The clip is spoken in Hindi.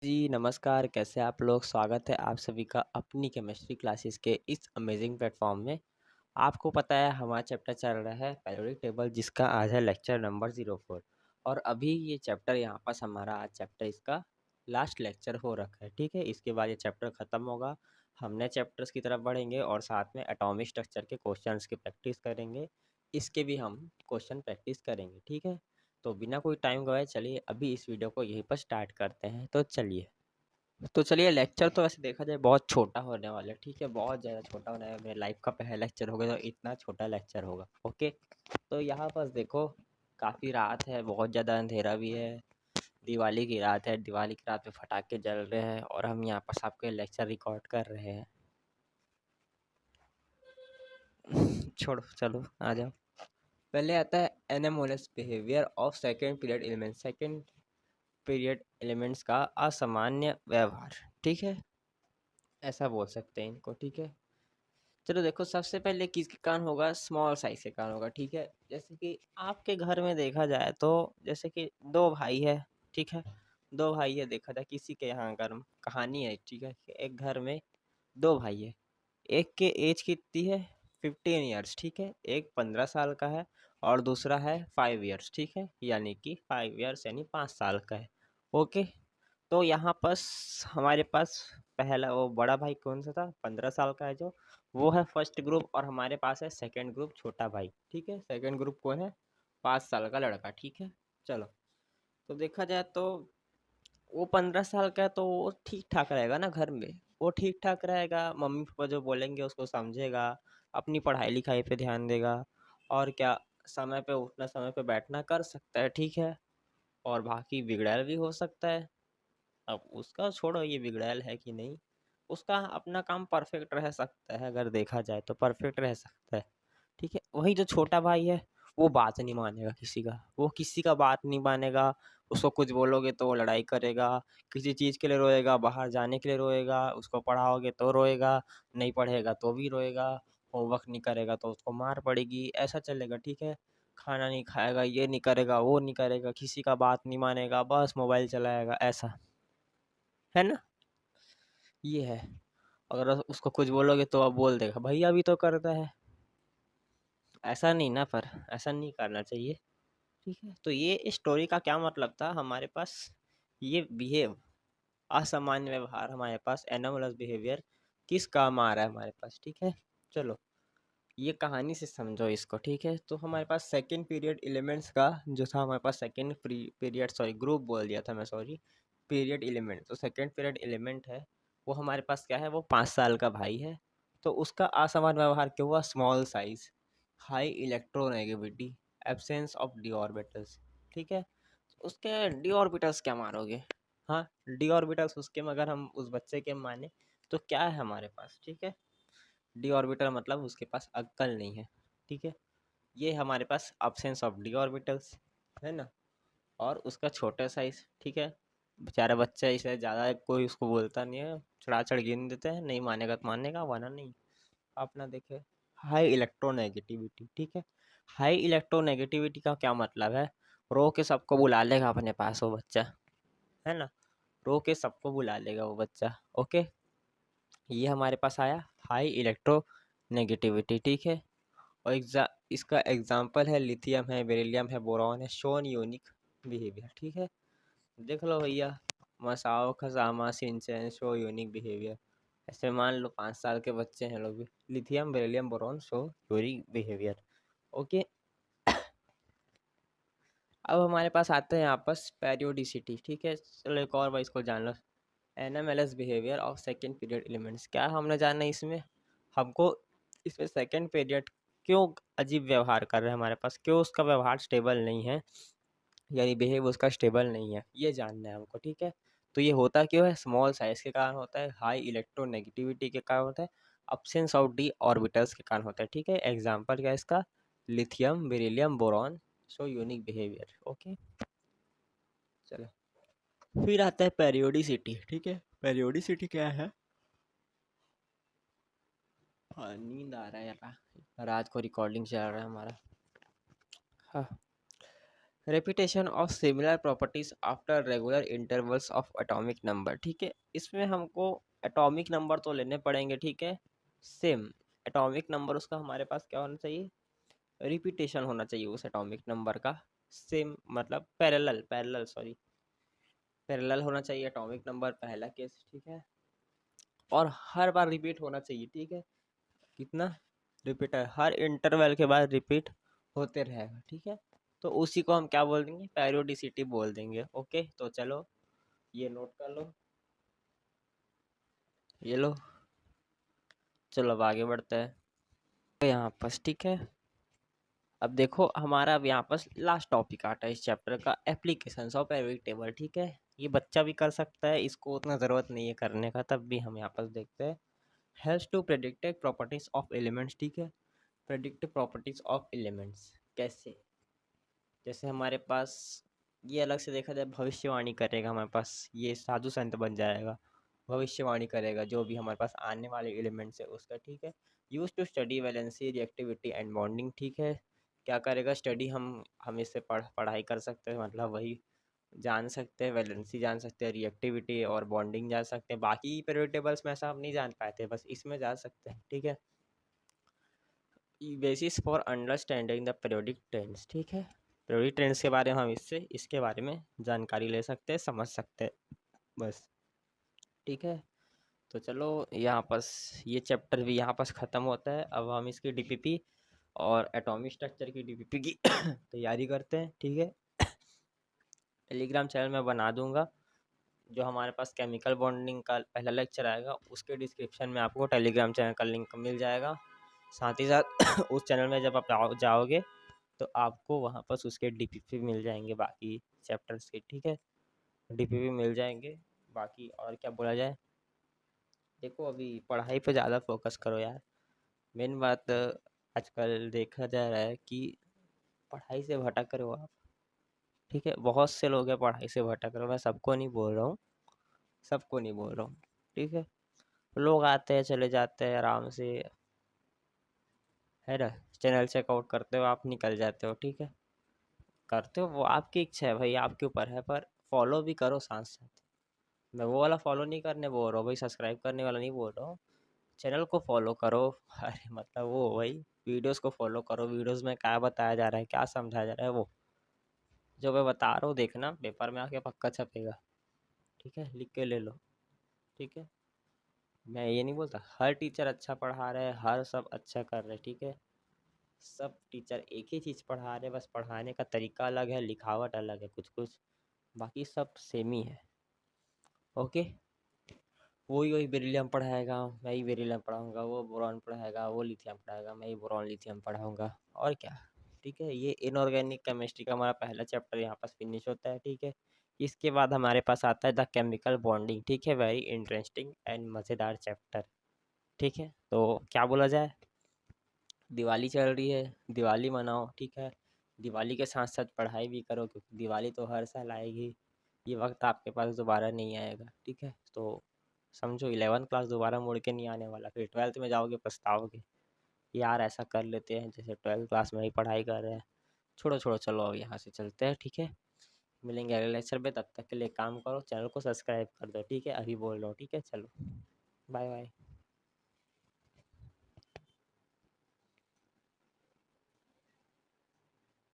जी, नमस्कार, कैसे आप लोग? स्वागत है आप सभी का अपनी केमिस्ट्री क्लासेस के इस अमेजिंग प्लेटफ़ॉर्म में। आपको पता है हमारा चैप्टर चल रहा है पीरियोडिक टेबल जिसका आज है लेक्चर नंबर 04 और अभी ये चैप्टर यहाँ पास हमारा आज चैप्टर इसका लास्ट लेक्चर हो रखा है, ठीक है? इसके बाद ये चैप्टर ख़त्म होगा। हम नए चैप्टर्स की तरफ बढ़ेंगे और साथ में एटॉमिक स्ट्रक्चर के क्वेश्चंस की प्रैक्टिस करेंगे। इसके भी हम क्वेश्चन प्रैक्टिस करेंगे, ठीक है? तो बिना कोई टाइम गवाए चलिए अभी इस वीडियो को यहीं पर स्टार्ट करते हैं। तो चलिए लेक्चर तो वैसे देखा जाए बहुत छोटा होने वाला है, ठीक है? बहुत ज़्यादा छोटा होने वाला है। मेरे लाइफ का पहला लेक्चर होगा तो इतना छोटा लेक्चर होगा, ओके? तो यहाँ पर देखो काफ़ी रात है, बहुत ज़्यादा अंधेरा भी है। दिवाली की रात है, दिवाली की रात पे पटाखे जल रहे हैं और हम यहाँ पर आपके लेक्चर रिकॉर्ड कर रहे हैं। छोड़ो, चलो आ जाओ। पहले आता है anomalous behaviour of second period element. Second period elements का असामान्य व्यवहार, ठीक है? ऐसा बोल सकते हैं इनको, ठीक है? चलो देखो सबसे पहले किसके कारण होगा? स्मॉल साइज के कारण होगा, ठीक है? जैसे कि आपके घर में देखा जाए तो जैसे कि दो भाई है, ठीक है? दो भाई है, देखा जाए किसी के यहाँ अगर कहानी है, ठीक है? कि एक घर में दो भाई है, एक के एज कितनी है? 15 ईयर्स, ठीक है? एक 15 साल का है और दूसरा है 5 ईयर्स, ठीक है? यानी कि 5 ईयर्स यानी 5 साल का है, ओके? तो यहाँ पास हमारे पास पहला वो बड़ा भाई कौन सा था? 15 साल का है जो, वो है फर्स्ट ग्रुप और हमारे पास है सेकंड ग्रुप छोटा भाई, ठीक है? सेकंड ग्रुप कौन है? 5 साल का लड़का, ठीक है? चलो, तो देखा जाए तो वो 15 साल का है तो वो ठीक ठाक रहेगा ना घर में। वो ठीक ठाक रहेगा, मम्मी पापा जो बोलेंगे उसको समझेगा, अपनी पढ़ाई लिखाई पे ध्यान देगा और क्या, समय पे उठना समय पे बैठना कर सकता है, ठीक है? और बाकी बिगड़ैल भी हो सकता है। अब उसका छोड़ो ये बिगड़ैल है कि नहीं, उसका अपना काम परफेक्ट रह सकता है, अगर देखा जाए तो परफेक्ट रह सकता है, ठीक है? वही जो छोटा भाई है वो बात नहीं मानेगा किसी का, वो किसी का बात नहीं मानेगा। उसको कुछ बोलोगे तो वो लड़ाई करेगा, किसी चीज़ के लिए रोएगा, बाहर जाने के लिए रोएगा, उसको पढ़ाओगे तो रोएगा, नहीं पढ़ेगा तो भी रोएगा, होमवर्क नहीं करेगा तो उसको मार पड़ेगी, ऐसा चलेगा, ठीक है? खाना नहीं खाएगा, ये नहीं करेगा, वो नहीं करेगा, किसी का बात नहीं मानेगा, बस मोबाइल चलाएगा, ऐसा है ना? ये है। अगर उसको कुछ बोलोगे तो अब बोल देगा भैया भी तो करता है। ऐसा नहीं ना, पर ऐसा नहीं करना चाहिए, ठीक है? तो ये स्टोरी का क्या मतलब था हमारे पास? ये बिहेव, असामान्य व्यवहार हमारे पास, एनोमलस बिहेवियर किस काम आ रहा है हमारे पास, ठीक है? चलो ये कहानी से समझो इसको, ठीक है? तो हमारे पास सेकंड पीरियड एलिमेंट्स का जो था, हमारे पास सेकंड पीरियड, सॉरी ग्रुप बोल दिया था मैं, सॉरी, पीरियड एलिमेंट। तो सेकंड पीरियड एलिमेंट है वो हमारे पास क्या है? वो 5 साल का भाई है। तो उसका असामान्य व्यवहार क्यों हुआ? Small size, high electronegativity, absence of D orbitals, ठीक है? उसके डी ऑर्बिटल्स क्या मारोगे? हाँ, डी ऑर्बिटल्स उसके में अगर हम उस बच्चे के माने तो क्या है हमारे पास, ठीक है? डी ऑर्बिटल मतलब उसके पास अक्कल नहीं है, ठीक है? ये हमारे पास अब्सेंस ऑफ डी ऑर्बिटल्स है ना? और उसका छोटा साइज, ठीक है? बेचारा बच्चा, इसे ज़्यादा कोई उसको बोलता नहीं है, चढ़ाचढ़ गिन देते हैं, नहीं मानेगा तो मानेगा, वरना नहीं। अपना देखे हाई इलेक्ट्रोनेगेटिविटी, ठीक है? हाई इलेक्ट्रोनेगेटिविटी का क्या मतलब है? रो के सबको बुला लेगा अपने पास वो बच्चा, है ना? रो के सबको बुला लेगा वो बच्चा, ओके? ये हमारे पास आया हाई इलेक्ट्रोनेगेटिविटी, ठीक है? और इसका एग्जाम्पल है लिथियम है, बेरिलियम है, बोरॉन है, शोन यूनिक बिहेवियर, ठीक है? देख लो भैया, मसाओ खजामा सिंचन शो यूनिक बिहेवियर। ऐसे मान लो 5 साल के बच्चे हैं लोग भी, lithium beryllium boron show unique behaviour, okay? अब हमारे पास आते हैं आपस पेरियोडिसिटी, ठीक है? चलो एक और बार इसको जान लो। Anomalous behaviour of second period elements, क्या हमने जानना है इसमें? हमको इसमें सेकेंड पीरियड क्यों अजीब व्यवहार कर रहे हैं हमारे पास, क्यों उसका व्यवहार स्टेबल नहीं है, यानी बिहेव उसका स्टेबल नहीं है, ये जानना है हमको, ठीक है? तो ये होता क्यों है? स्मॉल साइज के कारण होता है, हाई इलेक्ट्रोनेगेटिविटी के कारण होता है, अब्सेंस ऑफ डी ऑर्बिटल्स के कारण होता है, ठीक है? एग्जाम्पल क्या है इसका? Lithium beryllium boron show unique behaviour, okay? चलो, फिर आता है पेरियोडिसिटी, ठीक है? पेरियोडिसिटी क्या है? हाँ, नींद आ रहा है यार, रात को रिकॉर्डिंग चल रहा है हमारा। हाँ, repetition of similar properties after regular intervals of atomic number. ठीक है, इसमें हमको एटॉमिक नंबर तो लेने पड़ेंगे। ठीक है, सेम एटॉमिक नंबर उसका हमारे पास क्या होना चाहिए, रिपीटेशन होना चाहिए उस एटॉमिक नंबर का। सेम मतलब पैरेलल पैरेलल सॉरी पैरेलल होना चाहिए एटॉमिक नंबर, पहला केस। ठीक है, और हर बार रिपीट होना चाहिए। ठीक है, कितना रिपीट है, हर इंटरवल के बाद रिपीट होते रहेगा। ठीक है, तो उसी को हम क्या बोल देंगे, पेरियोडिसिटी बोल देंगे। ओके, तो चलो ये नोट कर लो, ये लो। चलो अब आगे बढ़ते हैं। तो यहाँ पर ठीक है, अब देखो हमारा अब यहाँ पर लास्ट टॉपिक आता है इस चैप्टर का, एप्लीकेशंस ऑफ पेरियोडिक टेबल। ठीक है, ये बच्चा भी कर सकता है, इसको उतना ज़रूरत नहीं है करने का, तब भी हम यहाँ पर देखते हैं। Helps to predict properties of elements. ठीक है, प्रेडिक्ट प्रॉपर्टीज ऑफ एलिमेंट्स कैसे, जैसे हमारे पास ये अलग से देखा जाए, भविष्यवाणी करेगा, हमारे पास ये साधु संत बन जाएगा, भविष्यवाणी करेगा जो भी हमारे पास आने वाले एलिमेंट्स है उसका। ठीक है, use to study valency reactivity and bonding. ठीक है, क्या करेगा, स्टडी हम इससे पढ़ाई कर सकते हैं, मतलब वही जान सकते हैं, वैलेंसी जान सकते हैं, रिएक्टिविटी और बॉन्डिंग जान सकते हैं। बाकी पीरियोडिक टेबल्स में ऐसा हम नहीं जान पाए थे, बस इसमें जा सकते हैं। ठीक है, basis for understanding the periodic trends. ठीक है, पीरियोडिक ट्रेंड्स के बारे में हम इसके बारे में जानकारी ले सकते हैं, समझ सकते हैं बस। ठीक है, तो चलो यहाँ पर ये चैप्टर भी यहाँ पर ख़त्म होता है। अब हम इसकी डीपीपी और एटॉमिक स्ट्रक्चर की डीपीपी की तैयारी करते हैं। ठीक है, टेलीग्राम चैनल में बना दूंगा, जो हमारे पास केमिकल बॉन्डिंग का पहला लेक्चर आएगा उसके डिस्क्रिप्शन में आपको टेलीग्राम चैनल का लिंक मिल जाएगा। साथ ही साथ उस चैनल में जब आप जाओगे तो आपको वहाँ पर उसके डीपीपी मिल जाएंगे बाकी चैप्टर्स के। ठीक है, डीपीपी मिल जाएंगे। बाकी और क्या बोला जाए, देखो अभी पढ़ाई पे ज़्यादा फोकस करो यार। मेन बात आजकल देखा जा रहा है कि पढ़ाई से भटक रहे हो आप। ठीक है, बहुत से लोग हैं पढ़ाई से भटक रहे हो, मैं सबको नहीं बोल रहा हूँ, सबको नहीं बोल रहा हूँ। ठीक है, लोग आते हैं चले जाते हैं आराम से, है ना, चैनल चेकआउट करते हो आप, निकल जाते हो। ठीक है, करते हो वो आपकी इच्छा है भाई, आपके ऊपर है, पर फॉलो भी करो साथ साथ। मैं वो वाला फॉलो नहीं करने बोल रहा हूँ भाई, सब्सक्राइब करने वाला नहीं बोल रहा हूँ, चैनल को फॉलो करो। अरे मतलब वो भाई वीडियोस को फॉलो करो, वीडियोस में क्या बताया जा रहा है, क्या समझाया जा रहा है, वो जो मैं बता रहा हूँ देखना, पेपर में आके पक्का छपेगा। ठीक है, लिख के ले लो। ठीक है, मैं ये नहीं बोलता हर टीचर अच्छा पढ़ा रहे हैं, हर सब अच्छा कर रहे हैं। ठीक है, सब टीचर एक ही चीज़ पढ़ा रहे हैं, बस पढ़ाने का तरीका अलग है, लिखावट अलग है कुछ कुछ, बाकी सब सेम ही है। ओके, वही वही बेरिलियम पढ़ाएगा, मैं ही बेरिलियम पढ़ाऊँगा, वो बोरॉन पढ़ाएगा, वो लिथियम पढ़ाएगा, मैं ही बोरॉन लिथियम पढ़ाऊँगा, और क्या। ठीक है, ये इनऑर्गेनिक केमिस्ट्री का हमारा पहला चैप्टर यहाँ पास फिनिश होता है। ठीक है, इसके बाद हमारे पास आता है द केमिकल बॉन्डिंग। ठीक है, वेरी इंटरेस्टिंग एंड मज़ेदार चैप्टर। ठीक है, तो क्या बोला जाए, दिवाली चल रही है, दिवाली मनाओ। ठीक है, दिवाली के साथ साथ पढ़ाई भी करो, क्योंकि दिवाली तो हर साल आएगी, ये वक्त आपके पास दोबारा नहीं आएगा। ठीक है, तो समझो 11th क्लास दोबारा मुड़ के नहीं आने वाला, फिर 12th में जाओगे पछताओगे, यार ऐसा कर लेते हैं जैसे 12th क्लास में ही पढ़ाई कर रहे हैं। छोड़ो छोड़ो, चलो अब यहाँ से चलते हैं। ठीक है, मिलेंगे अगले लेक्चर में, तब तक के लिए काम करो, चैनल को सब्सक्राइब कर दो। ठीक है, अभी बोल रहा हूँ। ठीक है, चलो बाय बाय।